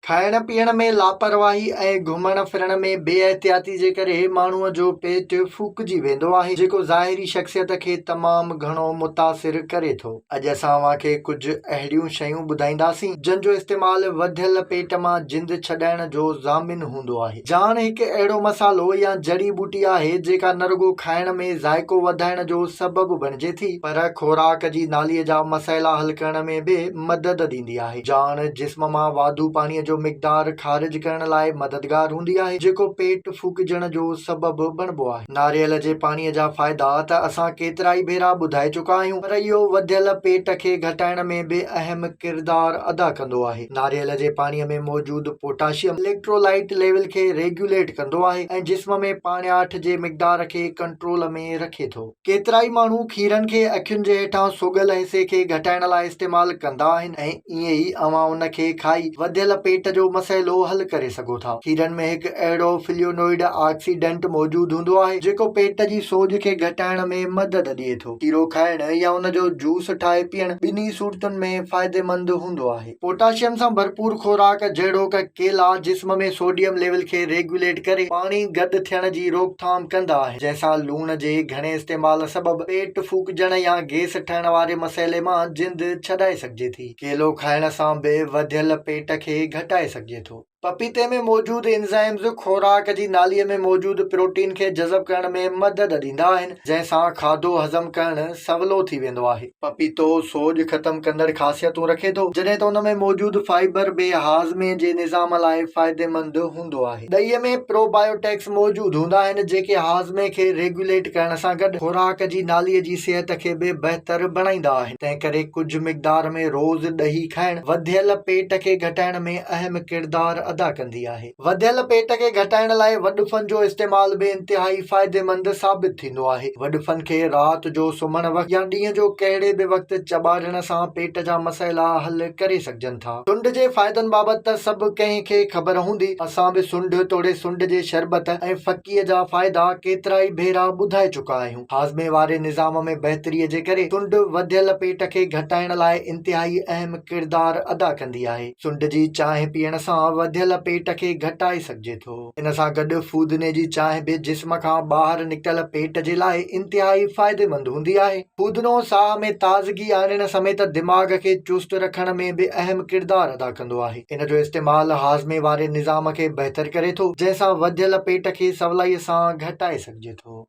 खाइण पीअण में लापरवाही ऐं घुमण फिरण में बेएहतियाती जे करे माण्हूअ जो पेट फूकिजी वेंदो आहे, जेको ज़ाहिरी शख़्सियत खे तमामु घणो मुतासिर करे थो। अॼु असां अव्हांखे कुझु अहिड़ियूं शयूं ॿुधाईंदासीं जंहिंजो इस्तेमालु वधियल पेट मां जिंद छॾाइण जो ज़ामिन हूंदो आहे। जाण हिकु अहिड़ो मसालो या जड़ी बूटी आहे जेका न रुॻो खाइण में ज़ाइको वधाइण जो सबबु बणिजे थी, पर खुराक जी नालीअ जा मसइला हल करण में बि मदद ॾींदी आहे। जाण जिस्म मां वाधू पाणीअ जो मिक़दार ख़ारिज करण लाइ मददगार हूंदी आहे, जेको पेट फूकिजण जो सबबु बणिबो आहे। नारियल जे पाणीअ जा फ़ाइदा त असां केतिरा ई भेरा ॿुधाए चुका आहियूं, पर इहो वधियल पेट खे घटाइण में बि अहम किरदार अदा कंदो आहे। नारियल जे पाणीअ में मौजूदु पोटाशियम इलेक्ट्रोलाइट लेवल खे रेगुलेट कंदो आहे ऐं जिस्म में पाण्याठ जे मिक़दार खे कंट्रोल में रखे थो। केतिरा ई माण्हू खीरनि खे अखियुनि जे हेठां सोगल हिसे खे घटाइण लाइ इस्तेमालु कंदा आहिनि ऐं ईअं ई अव्हां उन खे खाई वधियल पेट जो मसइलो हल करे सघो था। खीरनि में हिकु अहिड़ो फ्लेवोनॉइड ऑक्सीडेंट मौजूदु हूंदो आहे जेको पेट जी सोज खे घटाइण में मदद ॾिए थो। खीरो खाइण या उन जो जूस ठाहे पीअण ॿिन्ही सूरतुनि में फ़ाइदेमंद हूंदो आहे। पोटाशियम सां भरपूर खोराक जहिड़ोक केला जिस्म में सोडियम लेवल खे रेगुलेट करे पाणी गॾु थियण जी रोकथाम कंदा आहिनि, जंहिंसां लूण जे घणे इस्तेमाल सबबु पेट फूकिजण या गैस ठहण वारे मसइले मां जिंद छॾाए सघिजे थी। केलो खाइण सां बि वधियल पेट खे घटाए सघिजे थो। पपीते में मौजूदु एंजाइम्स खुराक जी नालीअ में मौजूदु प्रोटीन खे जज़ब करण में मदद ॾींदा आहिनि, जंहिंसां खाधो हज़म करणु सवलो थी वेंदो आहे। पपीतो सोज ख़तम कंदड़ ख़ासियतूं रखे थो, जॾहिं त उन में मौजूदु फाइबर बि हाज़मे जे निज़ाम लाइ फ़ाइदेमंद हूंदो आहे। ॾहीअ में प्रोबायोटिक्स मौजूदु हूंदा आहिनि जेके हाज़मे खे रेगुलेट करण सां गॾु खुराक जी नालीअ जी सिहत खे बि बहितर बणाईंदा आहिनि। तंहिं करे कुझु मिक़दार में रोज़ ॾही खाइण वधियल पेट खे घटाइण में अहम किरदार अदा कंदी आहे। वधियल पेट खे घटाइण लाइ वॾुफनि जो इस्तेमाल बि इंतिहाई फ़ाइदेमंद साबित थींदो आहे। वॾुफनि खे राति जो सुम्हण वक़्तु या ॾींहं जो कहिड़े बि वक़्तु चॿाड़ण सां पेट जा मसइला हल करे सघिजनि था। सुंढ जे फ़ाइदनि बाबति त सभु कंहिंखे ख़बर हूंदी। असां बि सुंढ तोड़े सुंढ जे शरबत ऐं फकीअ जा फ़ाइदा केतिरा ई भेरा ॿुधाए चुका आहियूं। हाज़मे वारे निज़ाम में बहितरीअ जे करे सुंढ वधियल पेट खे घटाइण लाइ इंतिहाई अहम किरदार अदा कंदी आहे। सुंढ जी चांहि पीअण सां वधियल पेट खे घटाए सघिजे थो। इन सां गॾु फूदने जी चांहि बि जिस्म खां ॿाहिरि निकितल पेट जे लाइ इंतिहाई फ़ाइदेमंद हूंदी आहे। फूदनो साह में ताज़गी आणण समेत दिमाग़ खे चुस्त रखण में बि अहम किरदार अदा कंदो आहे। इन जो इस्तेमालु हाज़मे वारे निज़ाम खे बहितर करे थो, जंहिंसां वधियल पेट खे सवलाईअ सां घटाए सघिजे थो।